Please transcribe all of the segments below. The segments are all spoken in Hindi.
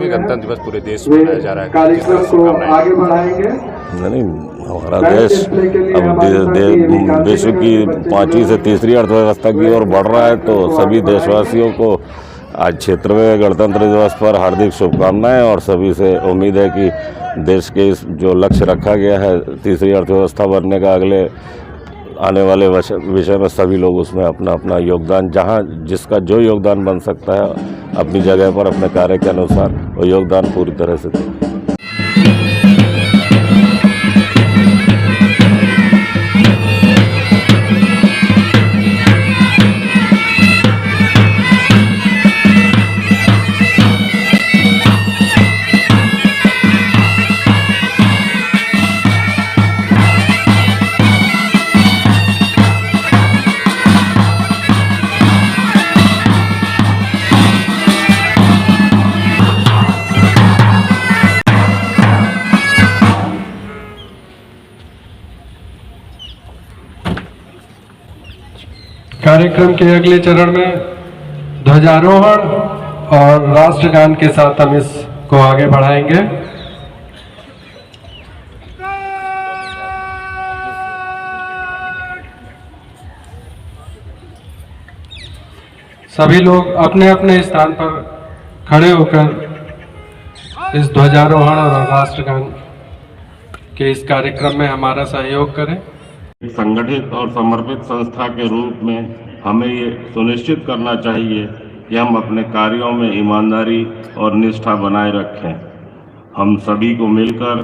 27वां गणतंत्र दिवस पूरे देश में मनाया जा रहा है, किस तरह शुभकामनाएं आगे बढ़ाएंगे। नहीं, हमारा देश अब विश्व की 5वीं से तीसरी अर्थव्यवस्था की ओर बढ़ रहा है, तो सभी देशवासियों को आज क्षेत्र में गणतंत्र दिवस पर हार्दिक शुभकामनाएं। और सभी से उम्मीद है कि देश के इस जो लक्ष्य रखा गया है तीसरी अर्थव्यवस्था बनने का, अगले आने वाले विषय में सभी लोग उसमें अपना अपना योगदान, जहां जिसका जो योगदान बन सकता है अपनी जगह पर अपने कार्य के अनुसार वो योगदान पूरी तरह से दें। कार्यक्रम के अगले चरण में ध्वजारोहण और राष्ट्रगान के साथ हम इसको आगे बढ़ाएंगे। सभी लोग अपने अपने स्थान पर खड़े होकर इस ध्वजारोहण और राष्ट्रगान के इस कार्यक्रम में हमारा सहयोग करें। संगठित और समर्पित संस्था के रूप में हमें ये सुनिश्चित करना चाहिए कि हम अपने कार्यों में ईमानदारी और निष्ठा बनाए रखें। हम सभी को मिलकर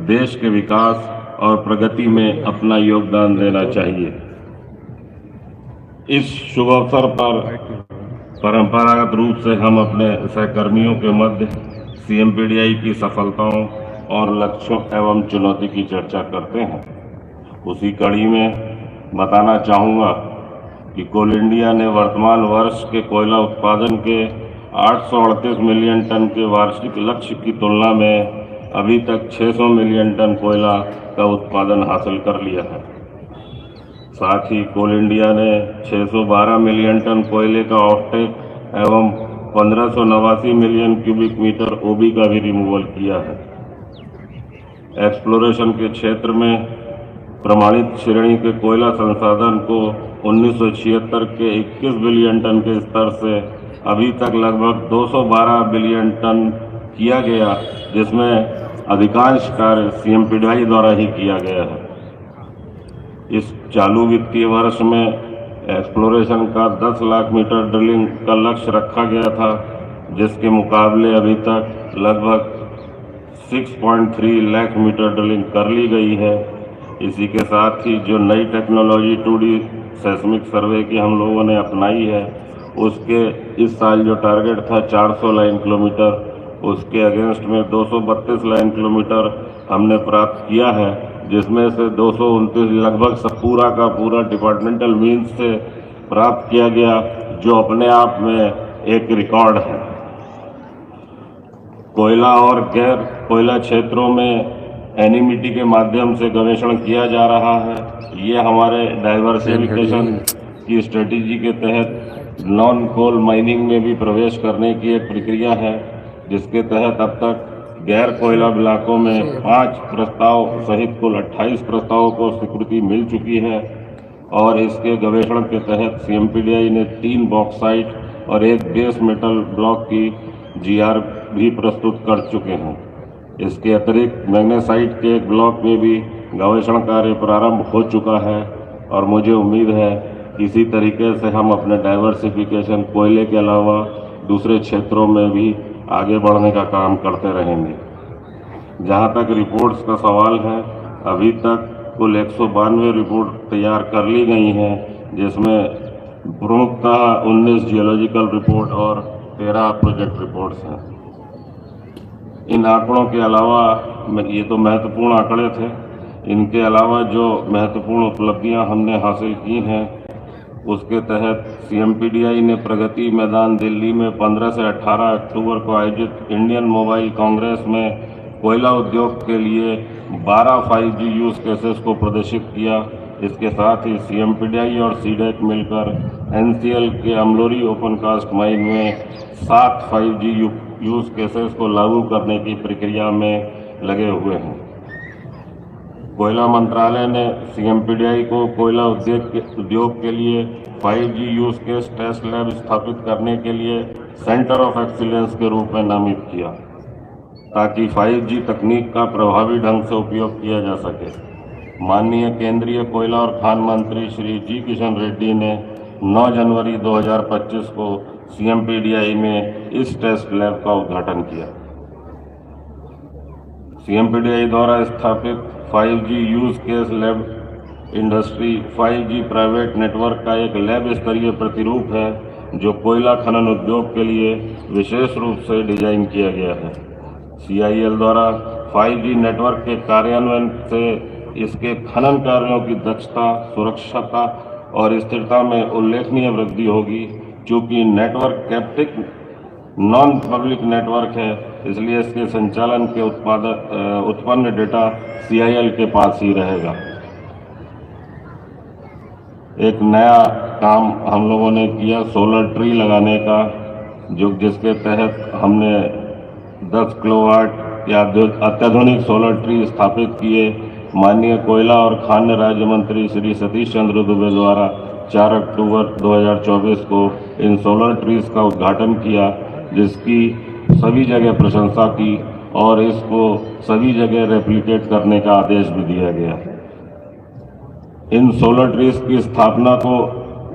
देश के विकास और प्रगति में अपना योगदान देना चाहिए। इस शुभ अवसर पर परंपरागत रूप से हम अपने सहकर्मियों के मध्य CMPDI की सफलताओं और लक्ष्यों एवं चुनौती की चर्चा करते हैं। उसी कड़ी में बताना चाहूँगा कि कोल इंडिया ने वर्तमान वर्ष के कोयला उत्पादन के 838 मिलियन टन के वार्षिक लक्ष्य की तुलना में अभी तक 600 मिलियन टन कोयला का उत्पादन हासिल कर लिया है। साथ ही कोल इंडिया ने 612 मिलियन टन कोयले का ऑफटेक एवं 1589 मिलियन क्यूबिक मीटर OB का भी रिमूवल किया है। एक्सप्लोरेशन के क्षेत्र में प्रमाणित श्रेणी के कोयला संसाधन को 1976 के 21 बिलियन टन के स्तर से अभी तक लगभग 212 बिलियन टन किया गया, जिसमें अधिकांश कार्य CMPDI द्वारा ही किया गया है। इस चालू वित्तीय वर्ष में एक्सप्लोरेशन का 10 लाख मीटर ड्रिलिंग का लक्ष्य रखा गया था, जिसके मुकाबले अभी तक लगभग 6.3 लाख मीटर ड्रिलिंग कर ली गई है। इसी के साथ ही जो नई टेक्नोलॉजी 2D सेस्मिक सर्वे की हम लोगों ने अपनाई है, उसके इस साल जो टारगेट था 400 लाइन किलोमीटर, उसके अगेंस्ट में 232 लाइन किलोमीटर हमने प्राप्त किया है, जिसमें से 229 लगभग सब पूरा का पूरा डिपार्टमेंटल मीन्स से प्राप्त किया गया, जो अपने आप में एक रिकॉर्ड है। कोयला और गैर कोयला क्षेत्रों में एनिमिटी के माध्यम से गवेषण किया जा रहा है। ये हमारे डाइवर्सिफिकेशन की स्ट्रेटेजी के तहत नॉन कोल माइनिंग में भी प्रवेश करने की एक प्रक्रिया है, जिसके तहत अब तक गैर कोयला इलाकों में 5 प्रस्ताव सहित कुल 28 प्रस्तावों को स्वीकृति मिल चुकी है। और इसके गवेषण के तहत CMPDI ने 3 बॉक्साइट और 1 बेस मेटल ब्लॉक की GR भी प्रस्तुत कर चुके हैं। इसके अतिरिक्त मैग्नेसाइट के एक ब्लॉक में भी गवेषण कार्य प्रारंभ हो चुका है और मुझे उम्मीद है कि इसी तरीके से हम अपने डाइवर्सिफिकेशन कोयले के अलावा दूसरे क्षेत्रों में भी आगे बढ़ने का काम करते रहेंगे। जहां तक रिपोर्ट्स का सवाल है, अभी तक कुल 192 रिपोर्ट तैयार कर ली गई हैं, जिसमें प्रमुखतः 19 जियोलॉजिकल रिपोर्ट और 13 प्रोजेक्ट रिपोर्ट्स हैं। इन आंकड़ों के अलावा, ये तो महत्वपूर्ण आंकड़े थे, इनके अलावा जो महत्वपूर्ण उपलब्धियां हमने हासिल की हैं, उसके तहत CMPDI ने प्रगति मैदान दिल्ली में 15 से 18 अक्टूबर को आयोजित इंडियन मोबाइल कांग्रेस में कोयला उद्योग के लिए 12 5G यूज केसेस को प्रदर्शित किया। इसके साथ ही CMPDI और CDEC मिलकर NCL के अमलोरी ओपन कास्ट माइन में 7 5G यूज केसेस को लागू करने की प्रक्रिया में लगे हुए हैं। कोयला मंत्रालय ने CMPDI को कोयला उद्योग के लिए 5G use case test lab स्थापित करने के लिए सेंटर ऑफ एक्सीलेंस के रूप में नामित किया, ताकि 5G तकनीक का प्रभावी ढंग से उपयोग किया जा सके। माननीय केंद्रीय कोयला और खान मंत्री श्री जी किशन रेड्डी ने 9 जनवरी 2025 को CMPDI में इस टेस्ट लैब का उद्घाटन किया। CMPDI द्वारा स्थापित 5G use case lab industry 5G private network का एक लैब स्तरीय प्रतिरूप है, जो कोयला खनन उद्योग के लिए विशेष रूप से डिजाइन किया गया है। CIL द्वारा 5G नेटवर्क के कार्यान्वयन से इसके खनन कार्यों की दक्षता, सुरक्षता और स्थिरता में उल्लेखनीय वृद्धि होगी। चूँकि network captive non public network है, इसलिए इसके संचालन के उत्पन्न डेटा CIL के पास ही रहेगा। एक नया काम हम लोगों ने किया सोलर ट्री लगाने का, जिसके तहत हमने 10 किलोवाट या अत्याधुनिक सोलर ट्री स्थापित किए। माननीय कोयला और खान राज्य मंत्री श्री सतीश चंद्र दुबे द्वारा 4 अक्टूबर 2024 को इन सोलर ट्रीज का उद्घाटन किया, जिसकी सभी जगह प्रशंसा की और इसको सभी जगह रेप्लिकेट करने का आदेश भी दिया गया। इन सोलर ट्रीज की स्थापना को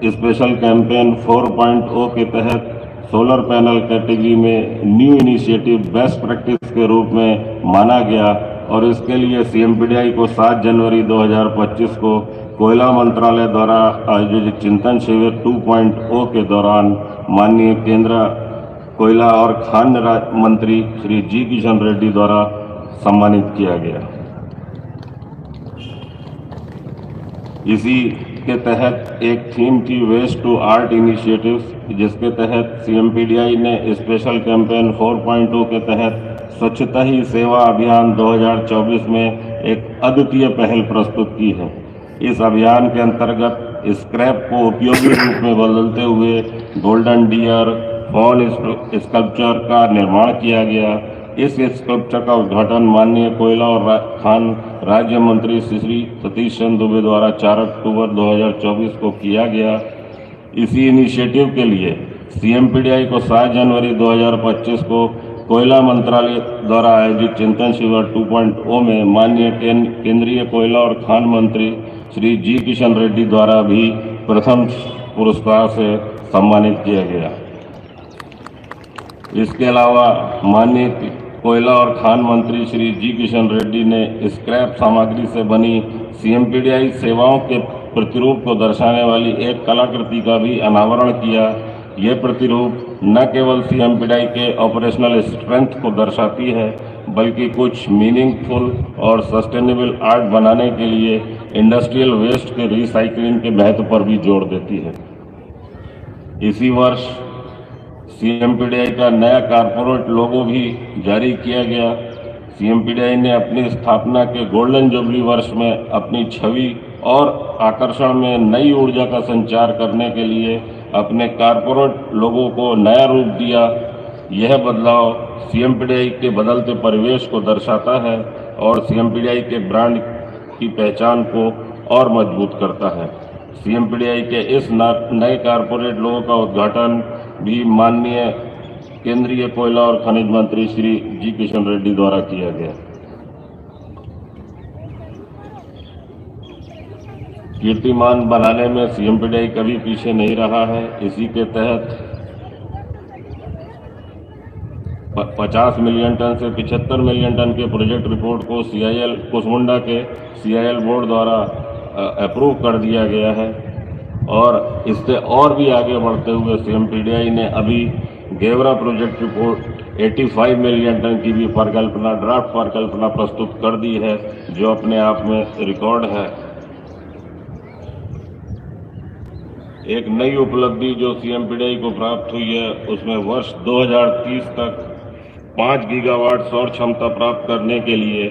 स्पेशल कैंपेन 4.0 के तहत सोलर पैनल कैटेगरी में न्यू इनिशिएटिव बेस्ट प्रैक्टिस के रूप में माना गया और इसके लिए CMPDI को 7 जनवरी 2025 को कोयला मंत्रालय द्वारा आयोजित चिंतन शिविर 2.0 के दौरान माननीय केंद्र कोयला और खान मंत्री श्री जी किशन रेड्डी द्वारा सम्मानित किया गया। इसी के तहत एक थीम थी वेस्ट टू आर्ट इनिशिएटिव्स, जिसके तहत CMPDI ने स्पेशल कैंपेन 4.0 के तहत स्वच्छता ही सेवा अभियान 2024 में एक अद्वितीय पहल प्रस्तुत की है। इस अभियान के अंतर्गत स्क्रैप को उपयोगी रूप में बदलते हुए गोल्डन डियर बॉन स्कल्पचर का निर्माण किया गया। इस स्कल्पचर का उद्घाटन माननीय कोयला और खान राज्य मंत्री श्री सतीश चंद्र दुबे द्वारा 4 अक्टूबर 2024 को किया गया। इसी इनिशिएटिव के लिए CMPDI को 7 जनवरी 2025 को कोयला मंत्रालय द्वारा आयोजित चिंतन शिविर 2.0 में माननीय केंद्रीय कोयला और खान मंत्री श्री जी किशन रेड्डी द्वारा भी प्रथम पुरस्कार से सम्मानित किया गया। इसके अलावा माननीय कोयला और खान मंत्री श्री जी किशन रेड्डी ने स्क्रैप सामग्री से बनी CMPDI सेवाओं के प्रतिरूप को दर्शाने वाली एक कलाकृति का भी अनावरण किया। ये प्रतिरूप न केवल CMPDI के ऑपरेशनल स्ट्रेंथ को दर्शाती है, बल्कि कुछ मीनिंगफुल और सस्टेनेबल आर्ट बनाने के लिए इंडस्ट्रियल वेस्ट के रिसाइकलिंग के महत्व पर भी जोर देती है। इसी वर्ष CMPDI का नया कॉर्पोरेट लोगो भी जारी किया गया। CMPDI ने अपनी स्थापना के गोल्डन जुबली वर्ष में अपनी छवि और आकर्षण में नई ऊर्जा का संचार करने के लिए अपने कॉर्पोरेट लोगो को नया रूप दिया। यह बदलाव CMPDI के बदलते परिवेश को दर्शाता है और CMPDI के ब्रांड की पहचान को और मजबूत करता है। CMPDI के इस नए कॉर्पोरेट लोगो का उद्घाटन भी माननीय केंद्रीय कोयला और खनिज मंत्री श्री जी किशन रेड्डी द्वारा किया गया। कीर्तिमान बनाने में CMPDI कभी पीछे नहीं रहा है। इसी के तहत 50 मिलियन टन से 75 मिलियन टन के प्रोजेक्ट रिपोर्ट को CIL कुसमुंडा के CIL बोर्ड द्वारा अप्रूव कर दिया गया है और इससे और भी आगे बढ़ते हुए CMPDI ने अभी Gevra project report 85 million ton की भी ड्राफ्ट परिकल्पना प्रस्तुत कर दी है, जो अपने आप में रिकॉर्ड है। एक नई उपलब्धि जो CMPDI को प्राप्त हुई है, उसमें वर्ष 2030 तक 5 गीगावाट सौर क्षमता प्राप्त करने के लिए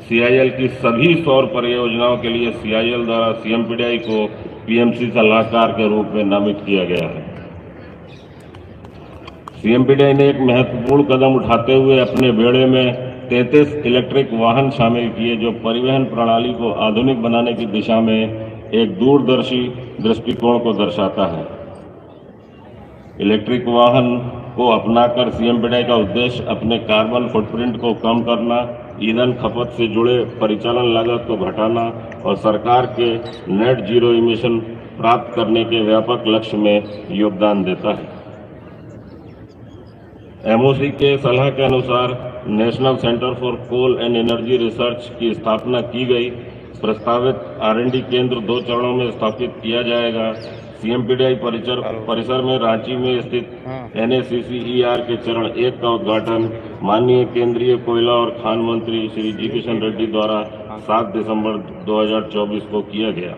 CIL की सभी सौर परियोजनाओं के लिए CIL द्वारा CMPDI को PMC सलाहकार के रूप में नामित किया गया है। सीएमपीडीआई ने एक महत्वपूर्ण कदम उठाते हुए अपने बेड़े में 33 इलेक्ट्रिक वाहन शामिल किए, जो परिवहन प्रणाली को आधुनिक बनाने की दिशा में एक दूरदर्शी दृष्टिकोण को दर्शाता है। इलेक्ट्रिक वाहन को अपनाकर सीएमपीडीआई का उद्देश्य अपने कार्बन फुटप्रिंट को कम करना, ईंधन खपत से जुड़े परिचालन लागत को घटाना और सरकार के नेट जीरो इमिशन प्राप्त करने के व्यापक लक्ष्य में योगदान देता है। एमओसी के सलाह के अनुसार national centre for coal and energy research की स्थापना की गई। प्रस्तावित R&D केंद्र 2 चरणों में स्थापित किया जाएगा। सीएमपीडीआई परिसर में रांची में स्थित NACCER के चरण 1 का उद्घाटन माननीय केंद्रीय कोयला और खान मंत्री श्री जी किशन रेड्डी द्वारा 7 दिसंबर 2024 को किया गया।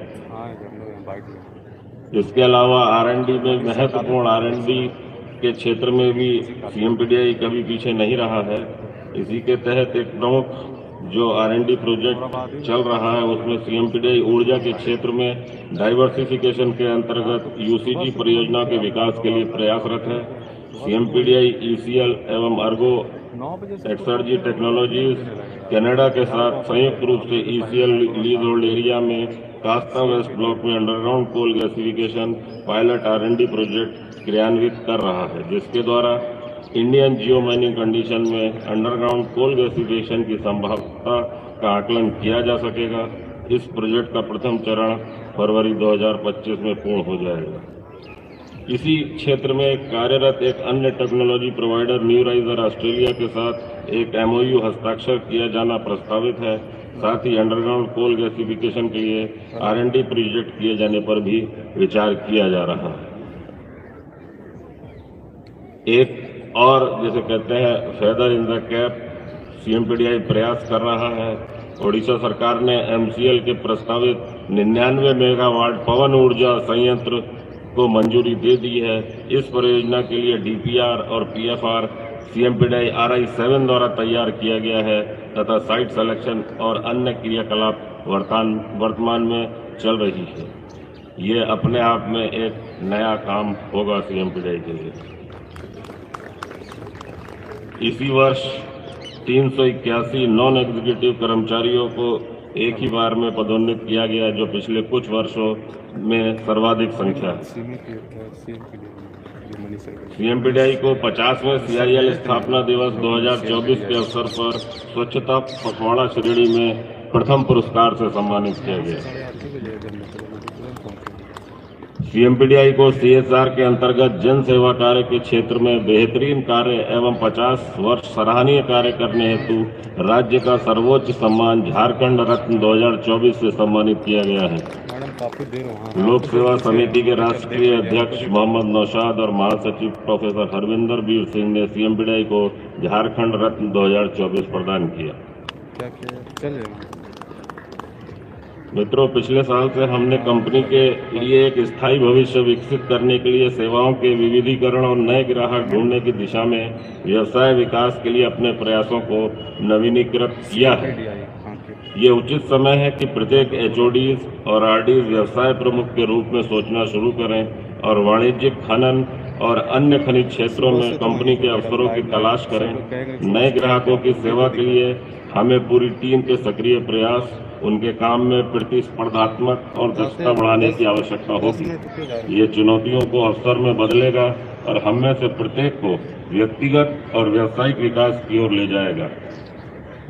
इसके अलावा R&D में महत्वपूर्ण R&D के क्षेत्र में भी सीएमपीडीआई कभी पीछे नहीं रहा है। इसी के तहत एक प्रमुख जो R&D प्रोजेक्ट चल रहा है, उसमें सीएमपीडीआई ऊर्जा के क्षेत्र में डाइवर्सिफिकेशन के अंतर्गत UCG परियोजना के विकास के लिए प्रयासरत है। सीएमपीडीआई ECL एवं अर्गो एक्सर्जी टेक्नोलॉजीज कनाडा के साथ संयुक्त रूप से ECL लीज होल्ड एरिया में कास्ता वेस्ट ब्लॉक में underground coal gasification pilot R&D project क्रियान्वित कर रहा है, जिसके द्वारा इंडियन जियो माइनिंग कंडीशन में अंडरग्राउंड कोल गैसिफिकेशन की संभावना का आकलन किया जा सकेगा। इस प्रोजेक्ट का प्रथम चरण फरवरी 2025 में पूर्ण हो जाएगा। इसी क्षेत्र में कार्यरत एक अन्य टेक्नोलॉजी प्रोवाइडर न्यूराइजर ऑस्ट्रेलिया के साथ एक MOU हस्ताक्षर किया जाना प्रस्तावित है। साथ ही अंडरग्राउंड कोल गैसिफिकेशन के लिए R&D प्रोजेक्ट किए जाने पर भी विचार किया जा रहा है। एक और जिसे कहते हैं feather in the cap, CMPDI प्रयास कर रहा है। ओडिशा सरकार ने MCL के प्रस्तावित 99 मेगावाट पवन ऊर्जा संयंत्र को मंजूरी दे दी है। इस परियोजना के लिए DPR और PFR सीएमपीडीआई RI7 द्वारा तैयार किया गया है तथा साइट सिलेक्शन और अन्य क्रियाकलाप वर्तमान में चल रही है। ये अपने आप में एक नया काम होगा सीएमपीडीआई के लिए। इसी वर्ष 381 नॉन एग्जीक्यूटिव कर्मचारियों को एक ही बार में पदोन्नत किया गया, जो पिछले कुछ वर्षों में सर्वाधिक संख्या है। सीएमपीडीआई को 50वें CIL स्थापना दिवस 2024 के अवसर पर स्वच्छता पखवाड़ा श्रेणी में प्रथम पुरस्कार से सम्मानित किया गया। सीएमपीडीआई को CSR के अंतर्गत जन सेवा कार्य के क्षेत्र में बेहतरीन कार्य एवं 50 वर्ष सराहनीय कार्य करने हेतु राज्य का सर्वोच्च सम्मान झारखंड रत्न 2024 से सम्मानित किया गया है। लोक सेवा समिति के राष्ट्रीय अध्यक्ष मोहम्मद नौशाद और महासचिव प्रोफेसर हरविंदर वीर सिंह ने सीएमपीडीआई को झारखंड रत्न 2024 प्रदान किया। मित्रों, पिछले साल से हमने कंपनी के लिए एक स्थायी भविष्य विकसित करने के लिए सेवाओं के विविधीकरण और नए ग्राहक ढूंढने की दिशा में व्यवसाय विकास के लिए अपने प्रयासों को नवीनीकृत किया है। ये उचित समय है कि प्रत्येक HODs और RDs व्यवसाय प्रमुख के रूप में सोचना शुरू करें और वाणिज्यिक खनन और अन्य खनिज क्षेत्रों में कंपनी के अवसरों की तलाश करें। नए ग्राहकों की सेवा के लिए हमें पूरी टीम के सक्रिय प्रयास, उनके काम में प्रतिस्पर्धात्मक और दक्षता बढ़ाने की आवश्यकता होगी। ये चुनौतियों को अवसर में बदलेगा और हम में से प्रत्येक को व्यक्तिगत और व्यावसायिक विकास की ओर ले जाएगा।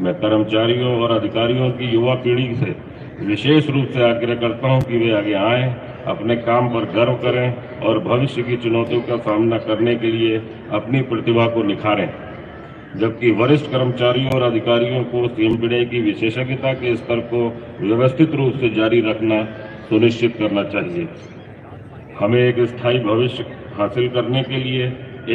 मैं कर्मचारियों और अधिकारियों की युवा पीढ़ी से विशेष रूप से आग्रह करता हूं कि वे आगे आएं, अपने काम पर गर्व करें और भविष्य की चुनौतियों का सामना करने के लिए अपनी प्रतिभा को निखारें। जबकि वरिष्ठ कर्मचारियों और अधिकारियों को सीएमपीडीआई की विशेषज्ञता के स्तर को व्यवस्थित रूप से जारी रखना सुनिश्चित करना चाहिए। हमें एक स्थायी भविष्य हासिल करने के लिए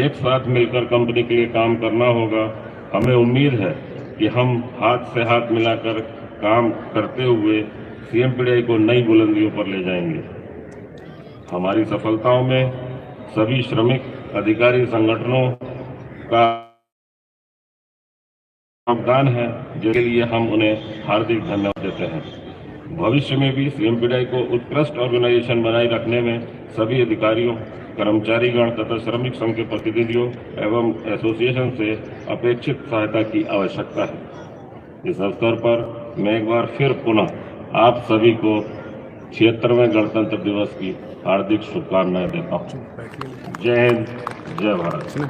एक साथ मिलकर कंपनी के लिए काम करना होगा। हमें उम्मीद है कि हम हाथ से हाथ मिलाकर काम करते हुए सीएमपीडीआई को नई बुलंदियों पर ले जाएंगे। हमारी सफलताओं में सभी श्रमिक अधिकारी संगठनों का योगदान है, जिसके लिए हम उन्हें हार्दिक धन्यवाद देते हैं। भविष्य में भी सीएमपीडीआई को उत्कृष्ट ऑर्गेनाइजेशन बनाए रखने में सभी अधिकारियों, कर्मचारीगण तथा श्रमिक संघ के प्रतिनिधियों एवं एसोसिएशन से अपेक्षित सहायता की आवश्यकता है। इस अवसर पर मैं एक बार फिर पुनः आप सभी को 76वें गणतंत्र दिवस की हार्दिक शुभकामनाएं देता हूं। जय हिंद, जय भारत।